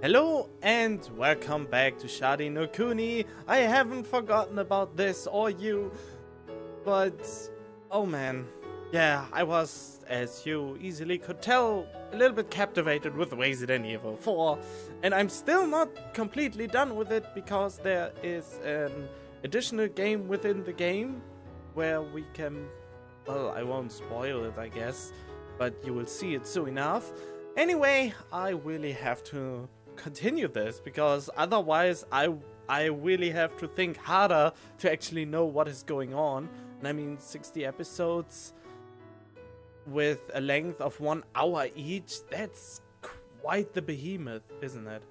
Hello and welcome back to Sharin No Kuni. I haven't forgotten about this or you, but oh man, yeah, I was, as you easily could tell, a little bit captivated with Resident Evil 4, and I'm still not completely done with it because there is an additional game within the game where we can, well, I won't spoil it, I guess, but you will see it soon enough. Anyway, I really have to continue this because otherwise I really have to think harder to actually know what is going on. And I mean 60 episodes with a length of 1 hour each, that's quite the behemoth, isn't it?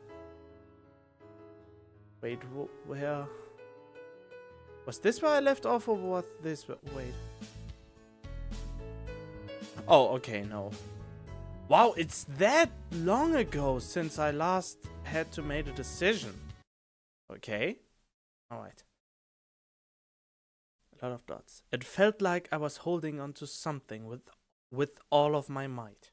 Wait, where was this where I left off, or was this wait? Oh, okay, no. Wow, it's that long ago since I last had to make a decision. Okay. Alright. A lot of dots. It felt like I was holding on to something with all of my might.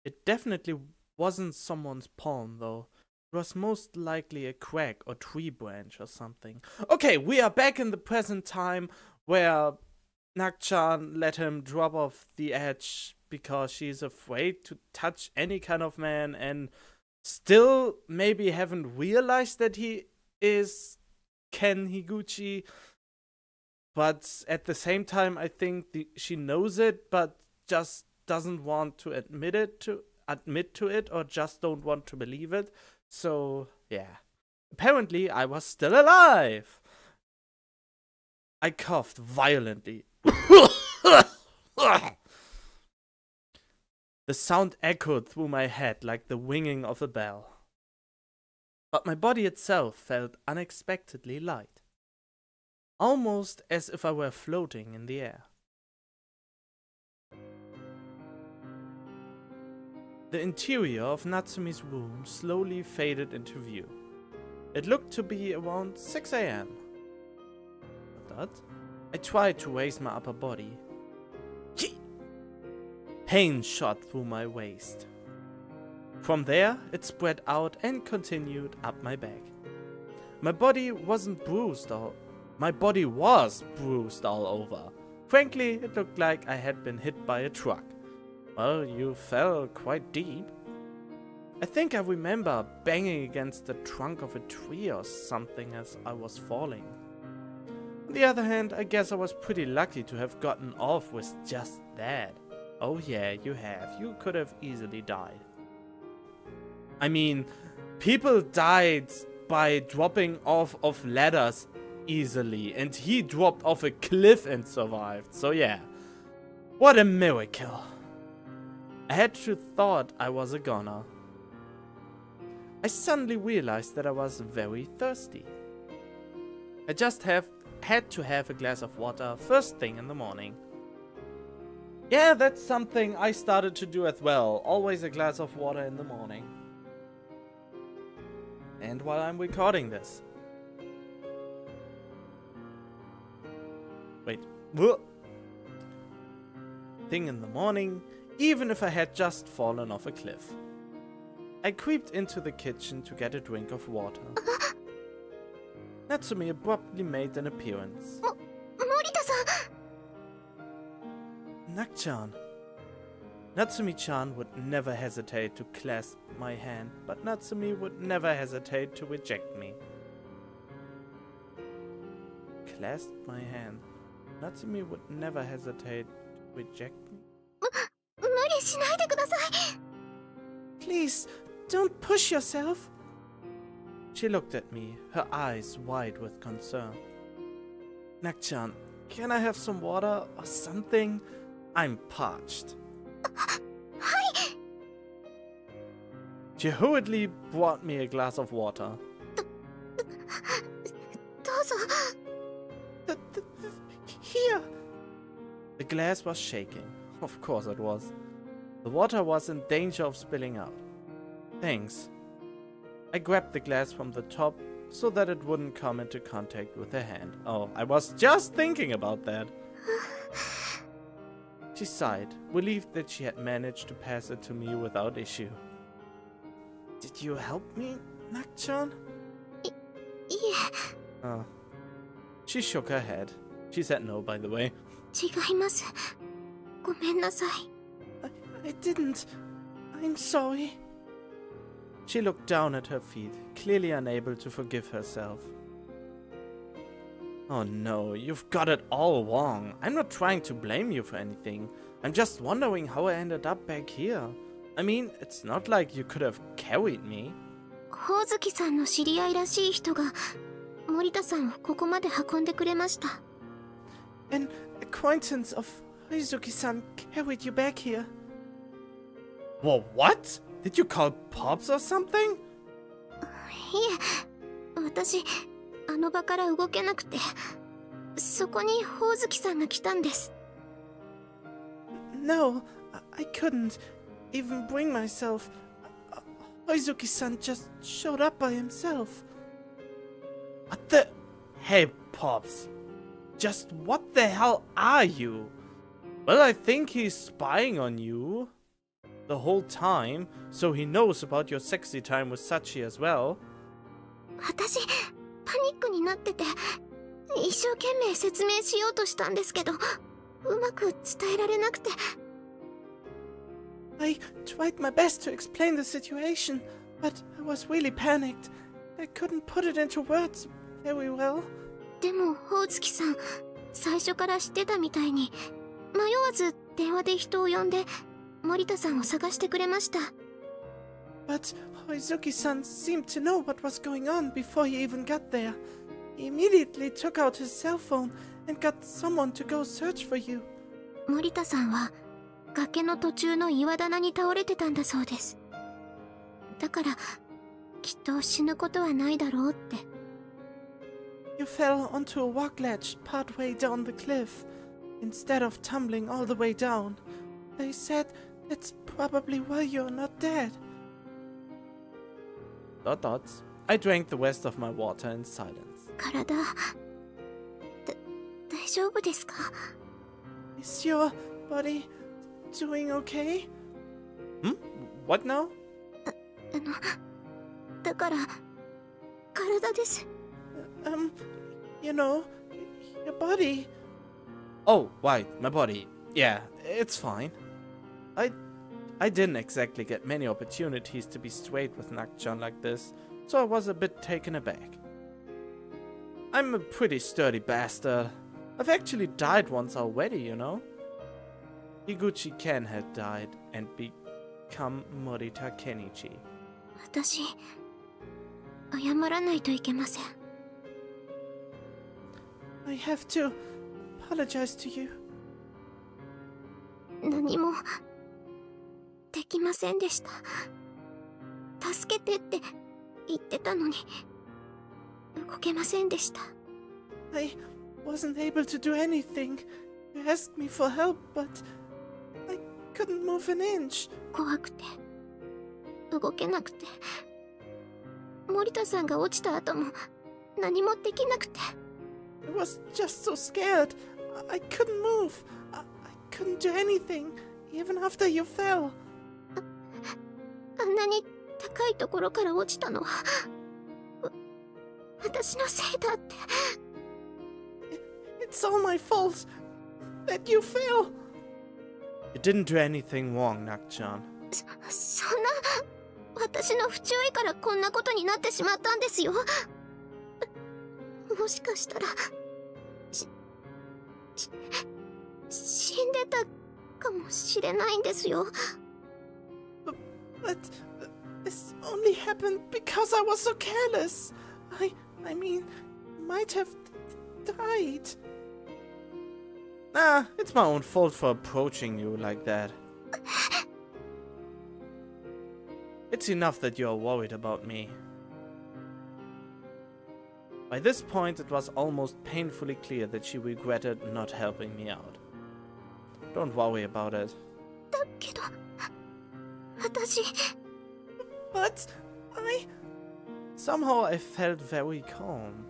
It definitely wasn't someone's palm, though. It was most likely a crack or tree branch or something. Okay, we are back in the present time where Nak-chan let him drop off the edge because she's afraid to touch any kind of man, and still maybe haven't realized that he is Ken Higuchi. But at the same time, I think she knows it, but just doesn't want to admit to it, or just don't want to believe it. So yeah, apparently I was still alive. I coughed violently. The sound echoed through my head like the ringing of a bell. But my body itself felt unexpectedly light, almost as if I were floating in the air. The interior of Natsumi's room slowly faded into view. It looked to be around 6 AM. But I tried to raise my upper body. Pain shot through my waist. From there, it spread out and continued up my back. My body was bruised all over. Frankly, it looked like I had been hit by a truck. Well, you fell quite deep. I think I remember banging against the trunk of a tree or something as I was falling. On the other hand, I guess I was pretty lucky to have gotten off with just that. Oh yeah, you have. You could have easily died. I mean, people died by dropping off of ladders easily, and he dropped off a cliff and survived. So yeah, what a miracle. I had to thought I was a goner. I suddenly realized that I was very thirsty. I just had to have a glass of water first thing in the morning. Yeah, that's something I started to do as well. Always a glass of water in the morning. And while I'm recording this. Wait. Thing in the morning, even if I had just fallen off a cliff. I creeped into the kitchen to get a drink of water. Natsumi abruptly made an appearance. Nak-chan. Natsumi-chan would never hesitate to clasp my hand, but Natsumi would never hesitate to reject me. Clasp my hand. Natsumi would never hesitate to reject me. Please, don't push yourself. She looked at me, her eyes wide with concern. Nak-chan, can I have some water or something? I'm parched. She hurriedly brought me a glass of water. Here. The glass was shaking. Of course it was. The water was in danger of spilling out. Thanks. I grabbed the glass from the top so that it wouldn't come into contact with her hand. Oh, I was just thinking about that. She sighed, relieved that she had managed to pass it to me without issue. Did you help me, Nak-chan? Oh. She shook her head. She said no, by the way. I didn't. I'm sorry. She looked down at her feet, clearly unable to forgive herself. Oh no, you've got it all wrong. I'm not trying to blame you for anything. I'm just wondering how I ended up back here. I mean, it's not like you could have carried me. Hozuki-sanの知り合いらしい人が森田さんをここまで運んでくれました。An acquaintance of Hozuki-san carried you back here. Well, what? Did you call Pops or something? いえ、私あの場から動けなくて、そこにホウズキさんが来たんです。No, I couldn't even bring myself. Hozuki-san just showed up by himself. What the? Hey, Pops. Just what the hell are you? Well, I think he's spying on you the whole time, so he knows about your sexy time with Sachi as well. 私、パニックになってて、一生懸命説明しようとしたんですけど、うまく伝えられなくて。I tried my best to explain the situation, but I was really panicked. I couldn't put it into words very well. でも、ホウズキさん、最初から知ってたみたいに、迷わず電話で人を呼んで、森田さんを探してくれました。But Hozuki-san seemed to know what was going on before he even got there. He immediately took out his cell phone and got someone to go search for you. 森田さんは崖の途中の岩棚に倒れてたんだそうです。だからきっと死ぬことはないだろうって。You fell onto a rock ledge partway down the cliff, instead of tumbling all the way down. They said that's probably why you're not dead. ... I drank the rest of my water in silence. 体、大丈夫ですか? Is your body doing okay? What now? だから体です。You know, your body. Oh, right, my body. Yeah, it's fine. I didn't exactly get many opportunities to be straight with Nak-chan like this, so I was a bit taken aback. I'm a pretty sturdy bastard. I've actually died once already, you know? Higuchi-ken had died and become Morita Kenichi. 私、謝らないといけません。I have to apologize to you. 何もできませんでした。助けてって言ってたのに動けませんでした。I wasn't able to do anything. You asked me for help, but I couldn't move an inch. 怖くて動けなくて、森田さんが落ちた後も何もできなくて。I was just so scared. I couldn't move. I couldn't do anything, even after you fell. あんなに高いところから落ちたのは私のせいだって。It's all my fault that you fell. You didn't do anything wrong, Nak-chan. そんな、私の不注意からこんなことになってしまったんですよ。もしかしたら死んでたかもしれないんですよ。But this only happened because I was so careless. I mean, might have died. Nah, it's my own fault for approaching you like that. It's enough that you are worried about me. By this point, it was almost painfully clear that she regretted not helping me out. Don't worry about it. だけど、私... But Somehow I felt very calm.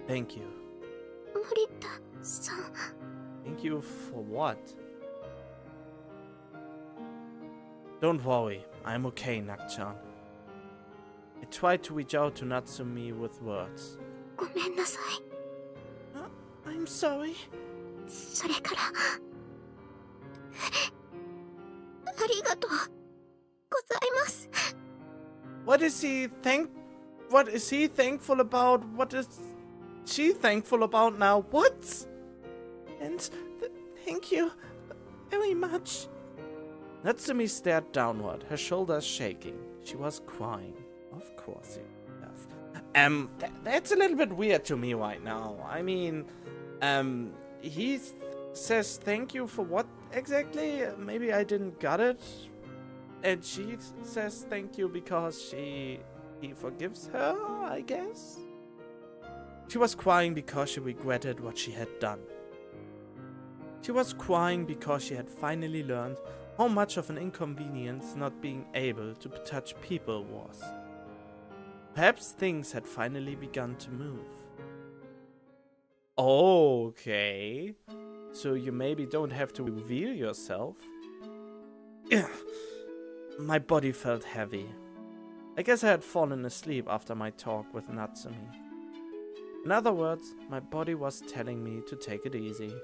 Thank you. 森田さん。Thank you for what? Don't worry, I'm okay, Nak-chan. I tried to reach out to Natsumi with words. ごめんなさい。 I'm sorry. それからありがとうございます。 What is he thankful about? What is she thankful about now? What? And thank you very much. Natsumi stared downward, her shoulders shaking. She was crying. Of course she does. That's a little bit weird to me right now. I mean, he says thank you for what exactly? Maybe I didn't get it. And she says thank you because he forgives her, I guess? She was crying because she regretted what she had done. She was crying because she had finally learned how much of an inconvenience not being able to touch people was. Perhaps things had finally begun to move. Okay. So you maybe don't have to reveal yourself. My body felt heavy. I guess I had fallen asleep after my talk with Natsumi. In other words, my body was telling me to take it easy.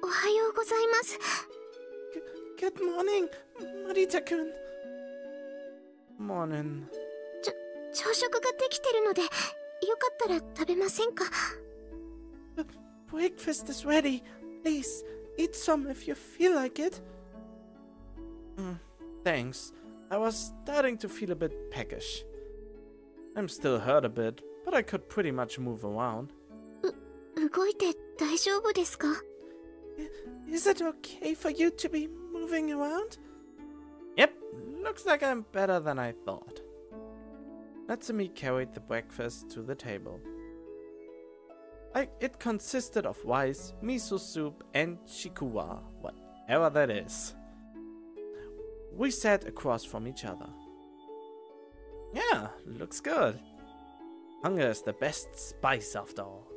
おはようございます。 Good morning, Marita-kun. Morning. 朝食ができてるので、よかったら食べませんか? Breakfast is ready. Please, eat some if you feel like it. Thanks. I was starting to feel a bit peckish. I'm still hurt a bit, but I could pretty much move around. 動いて大丈夫ですか? Is it okay for you to be moving around? Yep, looks like I'm better than I thought. Natsumi carried the breakfast to the table. It consisted of rice, miso soup, and chikuwa, whatever that is. We sat across from each other. Yeah, looks good. Hunger is the best spice after all.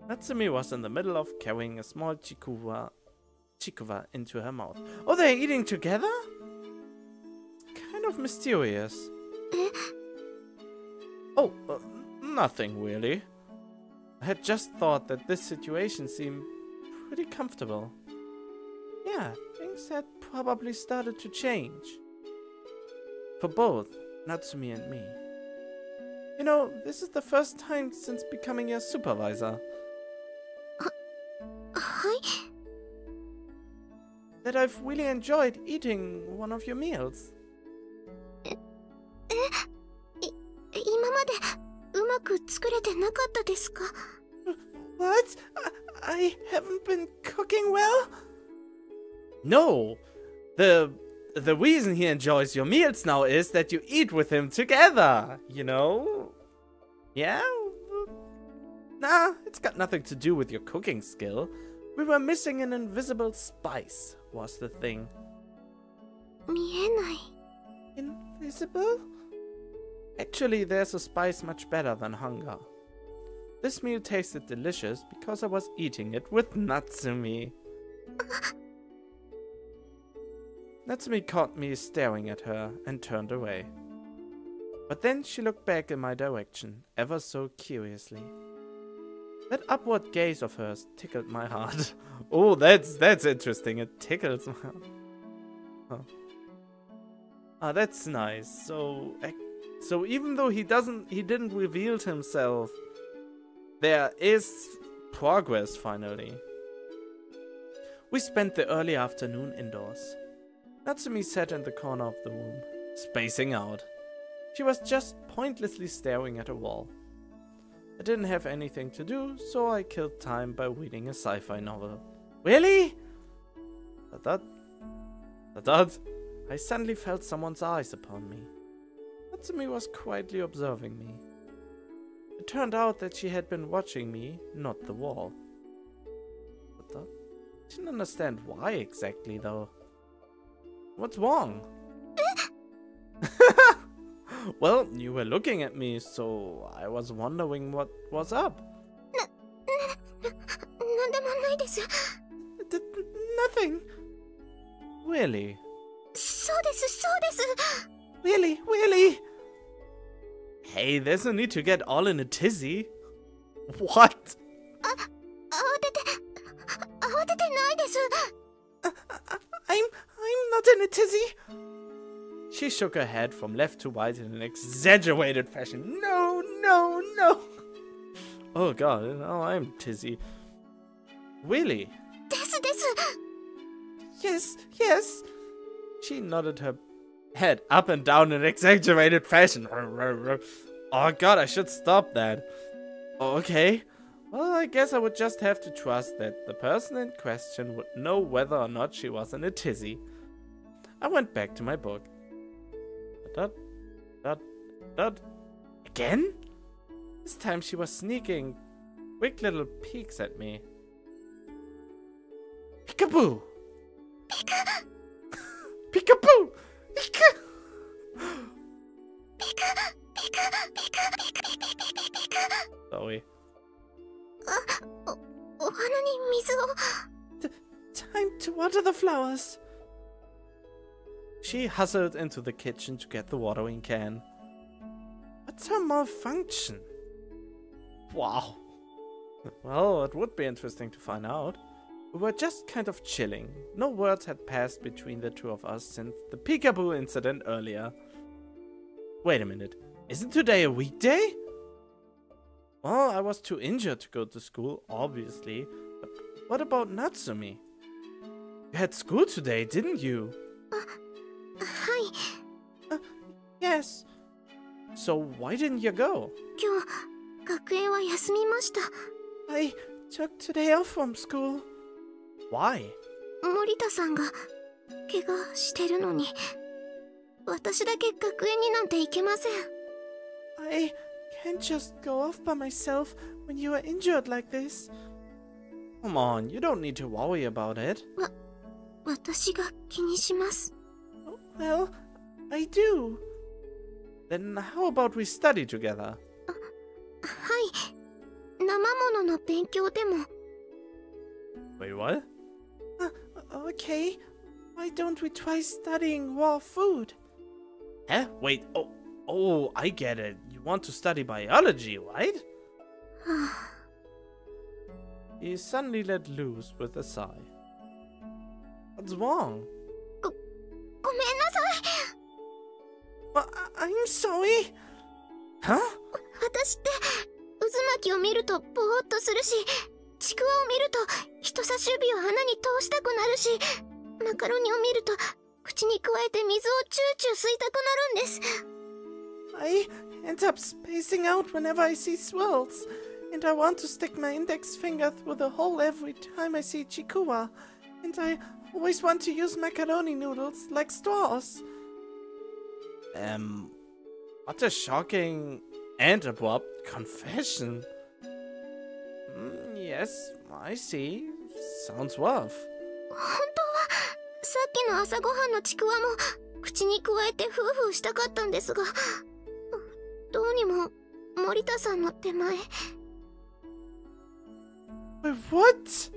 Natsumi was in the middle of carrying a small chikuwa into her mouth. Oh, they're eating together? Kind of mysterious. Oh, nothing really. I had just thought that this situation seemed pretty comfortable. Yeah, things had probably started to change. For both Natsumi and me. You know, this is the first time since becoming your supervisor. はい? That I've really enjoyed eating one of your meals. 今までうまく作れてなかったですか? What? I haven't been cooking well? No. The reason he enjoys your meals now is that you eat with him together, you know? Yeah? Nah, it's got nothing to do with your cooking skill. We were missing an invisible spice, was the thing. 見えない. Invisible? Actually, there's a spice much better than hunger. This meal tasted delicious because I was eating it with Natsumi. Natsumi caught me staring at her and turned away. But then she looked back in my direction, ever so curiously. That upward gaze of hers tickled my heart. Oh, that's interesting. It tickles my heart. Oh. Ah, that's nice. So even though he didn't reveal himself, there is progress finally. We spent the early afternoon indoors. Natsumi sat in the corner of the room, spacing out. She was just pointlessly staring at a wall. I didn't have anything to do, so I killed time by reading a sci-fi novel. Really? I suddenly felt someone's eyes upon me. Natsumi was quietly observing me. It turned out that she had been watching me, not the wall. I didn't understand why exactly, though. What's wrong? Well, you were looking at me, so I was wondering what was up. なんでもないです. Nothing. Really? そうです、そうです。 Really? Really? Hey, there's no need to get all in a tizzy. What? 慌ててないです。 I'm not in a tizzy. She shook her head from left to right in an exaggerated fashion. No, no, no. Oh god, now I'm tizzy. Really? ですです。 Yes, yes. She nodded her head up and down in exaggerated fashion. Oh god, I should stop that. Okay. Well, I guess I would just have to trust that the person in question would know whether or not she was in a tizzy. I went back to my book. Dot, dot, dot. Again? This time she was sneaking quick little peeks at me. Peekaboo! Peekaboo! Peeka! Sorry. お花に水を。 Time to water the flowers. She hustled into the kitchen to get the watering can. What's her malfunction? Wow. Well, it would be interesting to find out. We were just kind of chilling. No words had passed between the two of us since the peekaboo incident earlier. Wait a minute. Isn't today a weekday? Well, I was too injured to go to school, obviously. But what about Natsumi? You had school today, didn't you? はい。 Yes. So why didn't you go? 今日、学園は休みました。 I took today off from school. Why? 森田さんが怪我してるのに、私だけ学園になんて行けません。 I can't just go off by myself when you are injured like this. Come on, you don't need to worry about it. 私が気にします。 Well, I do. Then how about we study together? はい。生物の勉強でも。 Wait, what? Okay. Why don't we try studying raw food? Huh? Wait, oh, I get it. You want to study biology, right? He suddenly let loose with a sigh. What's wrong? ごめんなさい。 I'm sorry. Huh? 私って渦巻きを見るとぼーっとするし、ちくわを見ると人差し指を鼻に通したくなるし、マカロニを見ると口に加えて水をチューチュー吸いたくなるんです。 I end up spacing out whenever I see swirls, and I want to stick my index finger through the hole every time I see chikuwa, and I always want to use macaroni noodles like straws. What a shocking and abrupt confession. Yes, I see. Sounds rough. 本当はさっきの朝ごはんのちくわも口に加えてフーフーしたかったんですが、どうにも森田さんの手前。 Wait, what?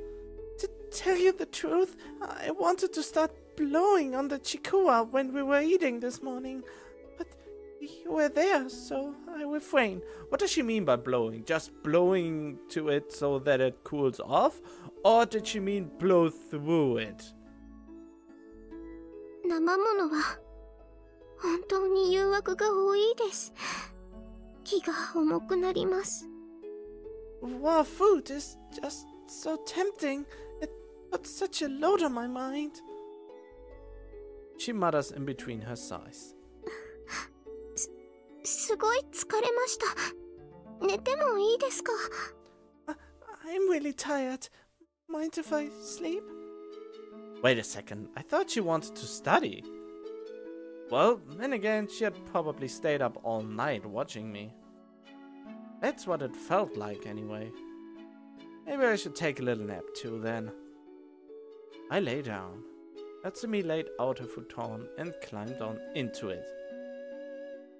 To tell you the truth, I wanted to start blowing on the chikuwa when we were eating this morning. But you were there, so I refrained. What does she mean by blowing? Just blowing to it so that it cools off? Or did she mean blow through it? 生ものは本当に誘惑が多いです。気が重くなります。 Raw food is just so tempting. It puts such a load on my mind. She mutters in between her sighs. すごい疲れました。寝てもいいですか？ I'm really tired. Mind if I sleep? Wait a second. I thought she wanted to study. Well, then again, she had probably stayed up all night watching me. That's what it felt like anyway. Maybe I should take a little nap too then. I lay down. Natsumi laid out her futon and climbed on into it.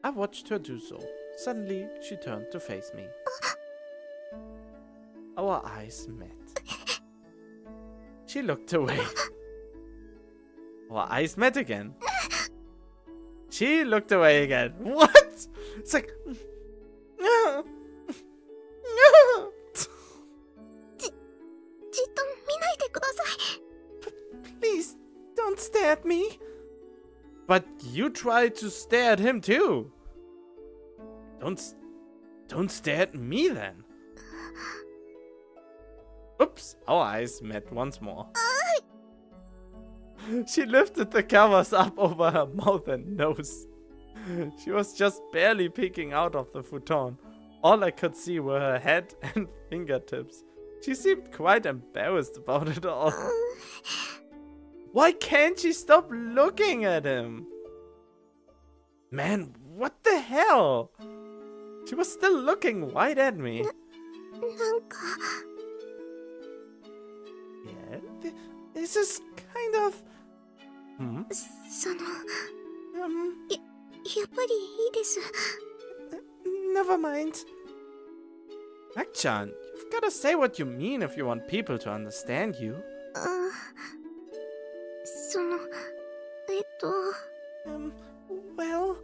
I watched her do so. Suddenly, she turned to face me. Our eyes met. She looked away. Our eyes met again. She looked away again. What? It's like... No. No. じっと見ないでください。 Please, don't stare at me. But you tried to stare at him too. Don't stare at me then. Oops, our eyes met once more. She lifted the covers up over her mouth and nose. She was just barely peeking out of the futon. All I could see were her head and fingertips. She seemed quite embarrassed about it all. Why can't she stop looking at him? Man, what the hell? She was still looking right at me. なんか Yeah, this is kind of... Hmm? そのやっぱりいいです。 Never mind. Nak-chan, you've got to say what you mean if you want people to understand you. そのWell...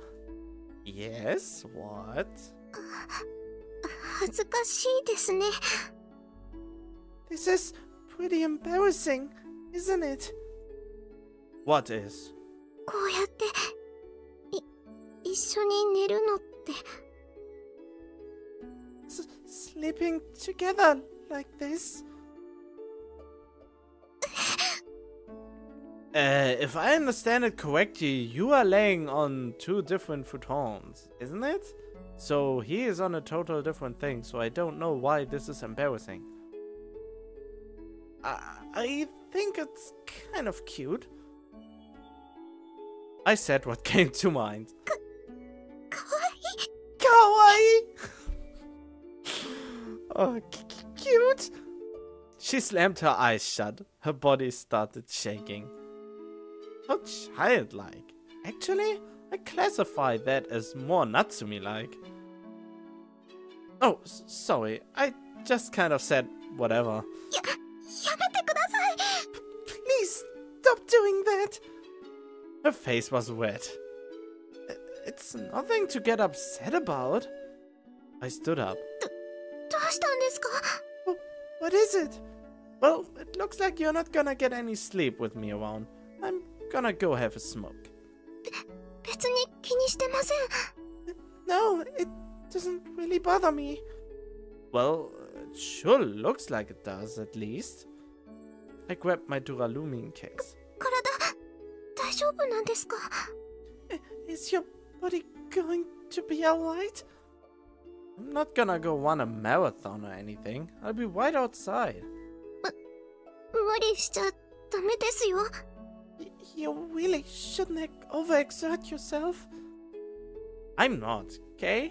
Yes, what? 恥ずかしいですね。 This is pretty embarrassing, isn't it? What is? こうやって一緒に寝るのって Sleeping together like this? If I understand it correctly, you are laying on two different futons, isn't it? So he is on a total different thing, so I don't know why this is embarrassing. I think it's kind of cute. I said what came to mind. Kawaii! Oh, cute! She slammed her eyes shut. Her body started shaking. How childlike. Actually, I classify that as more Natsumi-like. Oh, sorry. I just kind of said whatever. やめてください。 Please stop doing that. Her face was wet. It's nothing to get upset about. I stood up. どうしたんですか？ Oh, what is it? Well, it looks like you're not gonna get any sleep with me around. I'm gonna go have a smoke. 別に気にしてません。 No, it doesn't really bother me. Well, it sure looks like it does, at least. I grabbed my Duralumin case. 体大丈夫なんですか？ Is your body going to be alright? I'm not gonna go run a marathon or anything. I'll be right outside. 無理しちゃダメですよ。 You really shouldn't overexert yourself. I'm not, okay?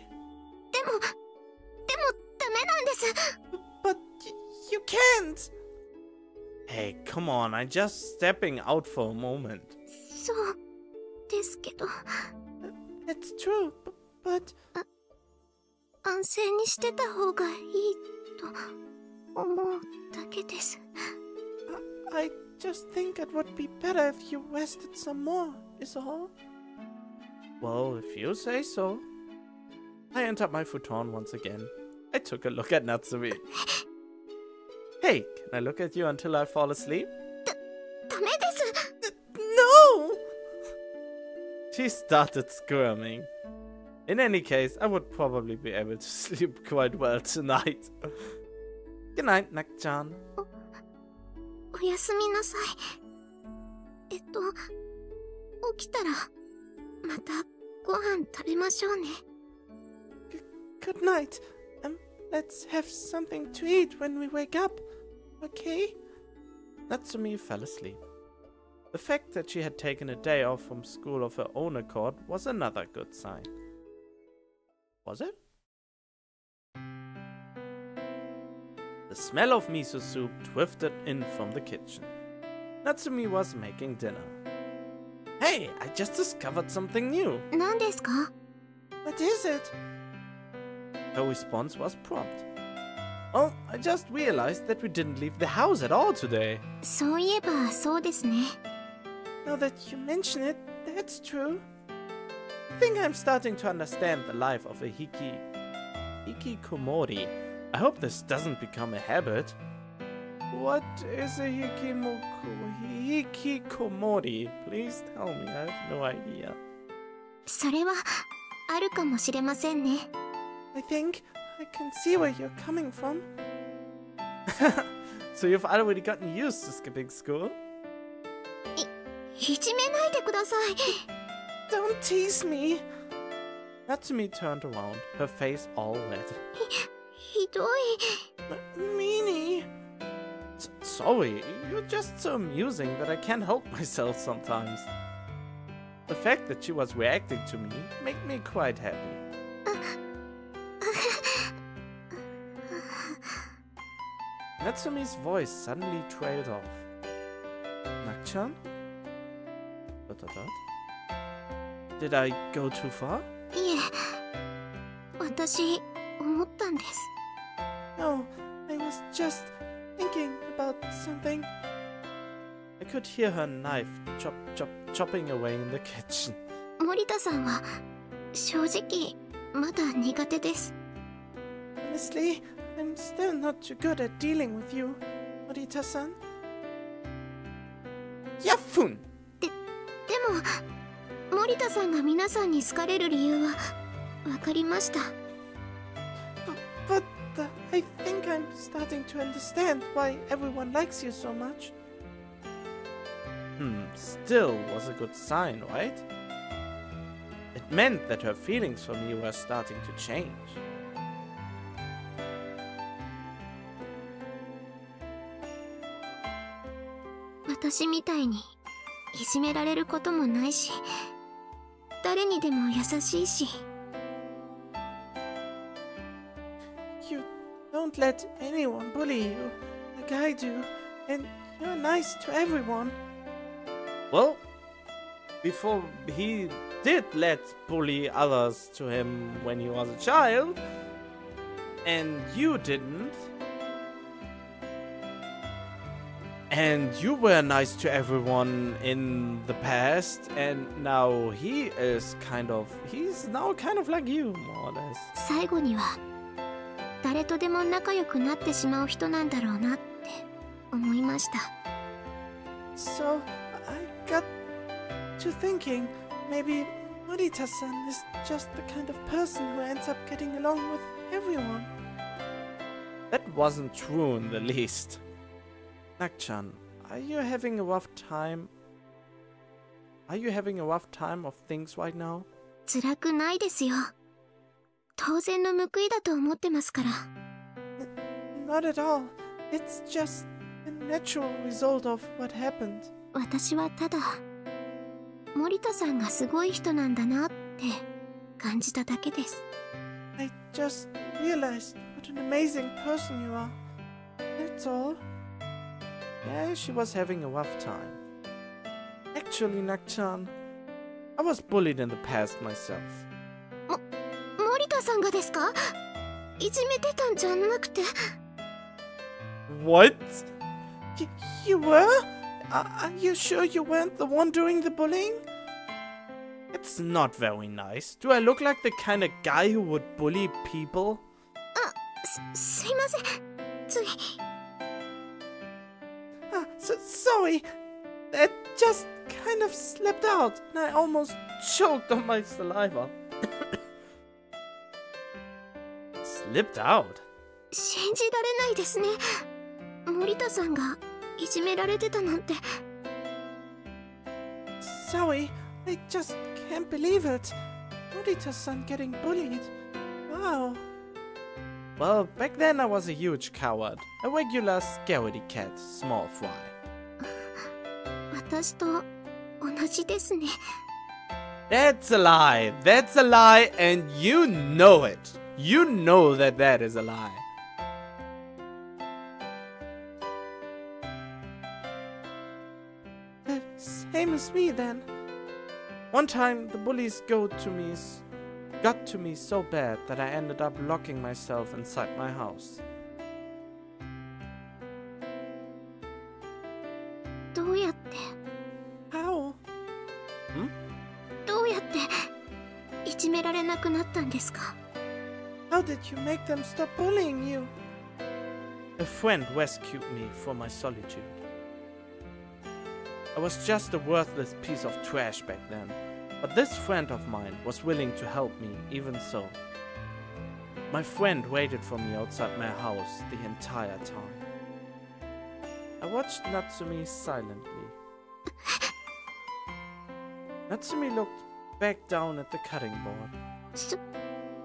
でもダメなんです。 But you can't! Hey, come on, I'm just stepping out for a moment. そうですけど。 It's true, but... 安静にしてた方がいいと思うだけです。 I just think it would be better if you rested some more, is all. Well, if you say so. I entered my futon once again. I took a look at Natsumi. Hey, can I look at you until I fall asleep? ダメです。 No! She started squirming. In any case, I would probably be able to sleep quite well tonight. Good night, Nak-chan. おやすみなさい。起きたらまたご飯食べましょうね。 Good night. Let's have something to eat when we wake up, okay? Natsumi fell asleep. The fact that she had taken a day off from school of her own accord was another good sign. Was it? The smell of miso soup drifted in from the kitchen. Natsumi was making dinner. Hey, I just discovered something new. 何ですか？ What is it? Her response was prompt. Oh, I just realized that we didn't leave the house at all today. そういえばそうですね。Now that you mention it, that's true. I think I'm starting to understand the life of a hikikomori. I hope this doesn't become a habit. What is a hikikomori? Please tell me, I have no idea. それはあるかもしれませんね。I think I can see where you're coming from. So you've already gotten used to skipping school? いじめないでください。Don't tease me. Natsumi turned around, her face all red. ひどい。Meanie. Sorry, you're just so amusing that I can't help myself sometimes. The fact that she was reacting to me made me quite happy. Natsumi's voice suddenly trailed off. Nakchan? ... Did I go too far? いえ、私思ったんです。No, I was just thinking about something. I could hear her knife chopping away in the kitchen. 森田さんは正直まだ苦手です。Honestly, I'm still not too good at dealing with you, Morita-san. Yafun! でも森田さんが皆さんに好かれる理由はわかりました。But I think I'm starting to understand why everyone likes you so much. Still was a good sign, right? It meant that her feelings for me were starting to change. 私みたいにいじめられることもないし、誰にでも優しいし。You don't let anyone bully you like I do, and you're nice to everyone. Well, before he did let bully others to him when he was a child, and you didn't. And you were nice to everyone in the past, and now he's now kind of like you, more or less. 最後には誰とでも仲良くなってしまう人なんだろうなって思いました。So I got to thinking maybe Morita-san is just the kind of person who ends up getting along with everyone. That wasn't true in the least. Nakchan, are you having a rough time? Are you having a rough time of things right now? 辛くないですよ。当然の報いだと思ってますから。Not at all. It's just a natural result of what happened. 私はただ森田さんがすごい人なんだなって感じただけです。I just realized what an amazing person you are. That's all. Yeah, she was having a rough time. Actually, Nakchan, I was bullied in the past myself. 森田さんがですか？いじめてたんじゃなくて。What? You were? Are you sure you weren't the one doing the bullying? It's not very nice. Do I look like the kind of guy who would bully people? すいません。つい。Sorry. That just kind of slipped out, and I almost choked on my saliva. Slipped out? 信じられないですね。森田さんがいじめられてたなんて。Sorry, I just can't believe it. Morita-san getting bullied. Wow. Well, back then I was a huge coward. A regular scaredy cat, small fry. 私と同じですね。That's a lie. That's a lie, and you know it. You know that that is a lie. Same as me then. One time the bullies got to me so bad that I ended up locking myself inside my house. どうやって？ How? じめられなくなったんですか？ How did you make them stop bullying you? A friend rescued me from my solitude. I was just a worthless piece of trash back then, but this friend of mine was willing to help me even so. My friend waited for me outside my house the entire time. I watched Natsumi silently. Natsumi looked back down at the cutting board.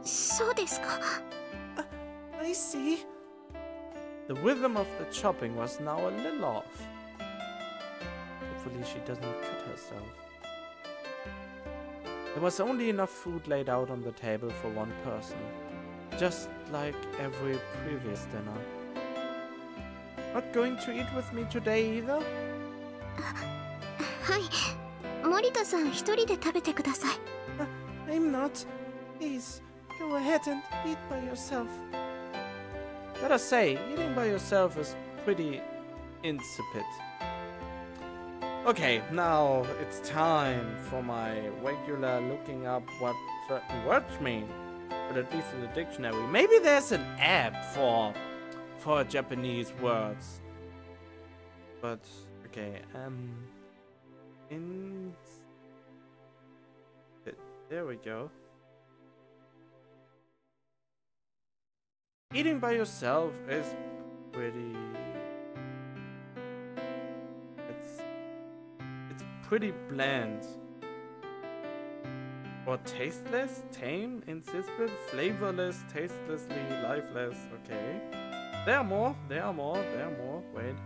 そうですか。 I see. The rhythm of the chopping was now a little off. Hopefully she doesn't cut herself. There was only enough food laid out on the table for one person, just like every previous dinner. Not going to eat with me today either? はい。森田さん一人で食べてください。I'm not. Please, go ahead and eat by yourself. Gotta say, eating by yourself is pretty insipid. Okay, now it's time for my regular looking up what certain words mean. But at least in the dictionary. Maybe there's an app for Japanese words. But okay, there we go. Eating by yourself is pretty... It's pretty bland. Or tasteless, tame, insipid, flavorless, tastelessly, lifeless. Okay. There are more. Wait.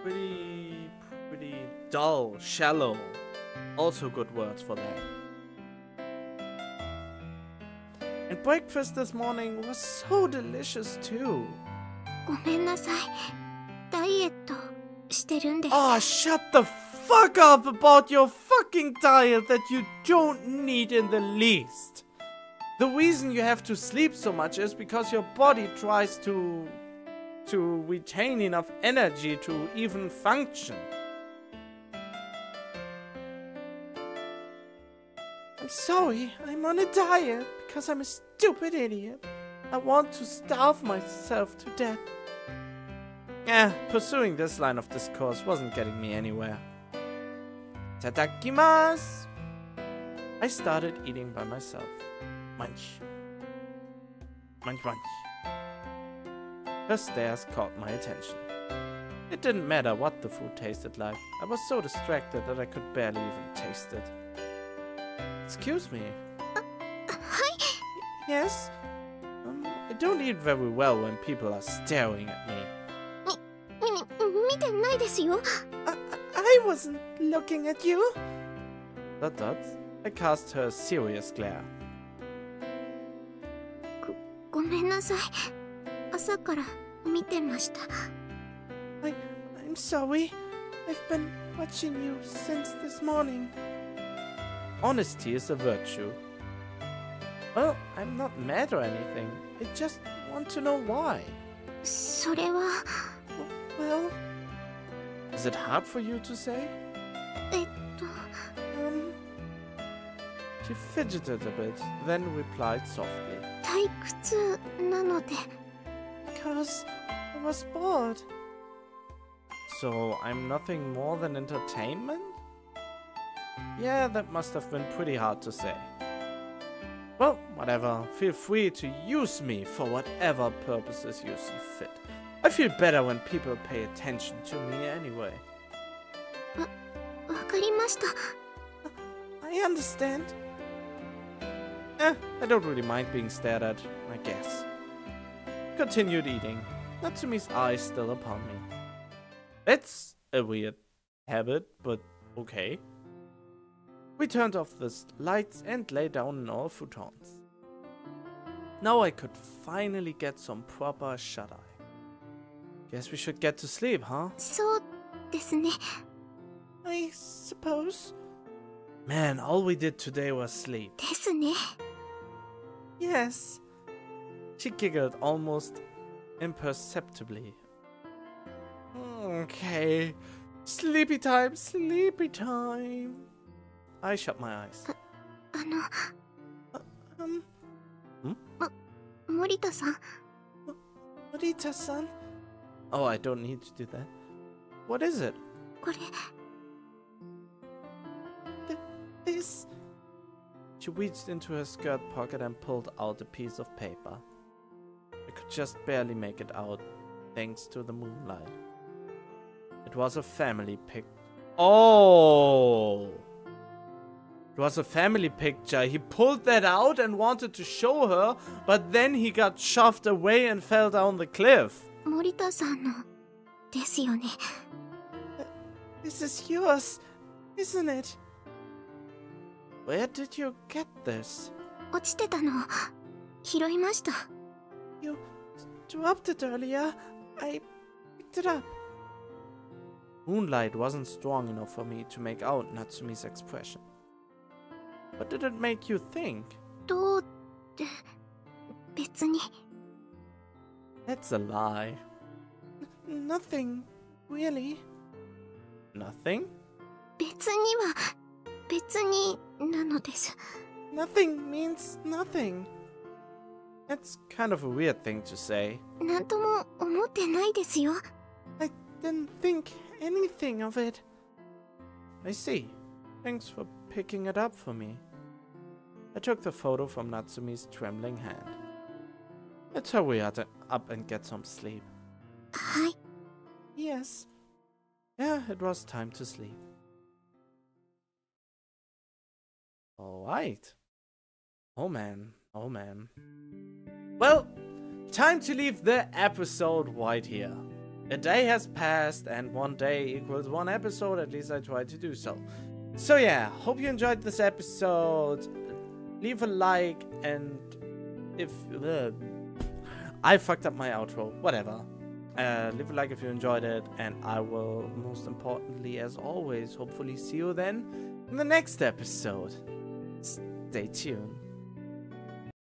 Pretty dull, shallow. Also good words for that. And breakfast this morning was so delicious too. ごめんなさい。ダイエットしてるんです。 Oh, shut the fuck up about your fucking diet that you don't need in the least. The reason you have to sleep so much is because your body tries to retain enough energy to even function. I'm sorry, I'm on a diet because I'm a stupid idiot. I want to starve myself to death. Pursuing this line of discourse wasn't getting me anywhere. Tadakimasu! I started eating by myself. Munch. Munch, munch. Her stares caught my attention. It didn't matter what the food tasted like. I was so distracted that I could barely even taste it. Excuse me. Hi. Yes? I don't eat very well when people are staring at me. 見てないですよ。 I wasn't looking at you. ... I cast her a serious glare. ごめんなさい。朝から見てました。 I'm sorry. I've been watching you since this morning. Honesty is a virtue. Well, I'm not mad or anything. I just want to know why. それは。 Well, is it hard for you to say? She fidgeted a bit, then replied softly. 退屈なので。 Because I was bored. So I'm nothing more than entertainment? Yeah, that must have been pretty hard to say. Well, whatever. Feel free to use me for whatever purposes you see fit. I feel better when people pay attention to me anyway. わかりました。 I understand. I don't really mind being stared at, I guess. Continued eating, Natsumi's eyes still upon me. It's a weird habit, but okay. We turned off the lights and lay down in our futons. Now I could finally get some proper shut-eye. Guess we should get to sleep, huh? そうですね。 I suppose. Man, all we did today was sleep. ですね。 Yes. She giggled almost imperceptibly. Okay. Sleepy time, sleepy time. I shut my eyes. 森田さん。 Morita-san? Oh, I don't need to do that. What is it? これ This. She reached into her skirt pocket and pulled out a piece of paper. I could just barely make it out, thanks to the moonlight. It was a family pic. Oh! It was a family picture. He pulled that out and wanted to show her, but then he got shoved away and fell down the cliff. 森田さんのですよね。 This is yours, isn't it? Where did you get this? 落ちてたの拾いました。 You dropped it earlier. I picked it up. Moonlight wasn't strong enough for me to make out Natsumi's expression. What did it make you think? どうって別に。 That's a lie. Nothing, really. Nothing? 別には別になのです。 Nothing means nothing. That's kind of a weird thing to say. なんとも思ってないですよ。 I didn't think anything of it. I see. Thanks for picking it up for me. I took the photo from Natsumi's trembling hand. Let's hurry up and get some sleep. はい。 Yes. Yeah, it was time to sleep. Alright. Oh man. Oh man. Well, time to leave the episode right here. A day has passed and one day equals one episode, at least I tried to do so. So yeah, hope you enjoyed this episode. Leave a like and if... I fucked up my outro, whatever. Leave a like if you enjoyed it, and I will, most importantly, as always, hopefully see you then in the next episode. Stay tuned.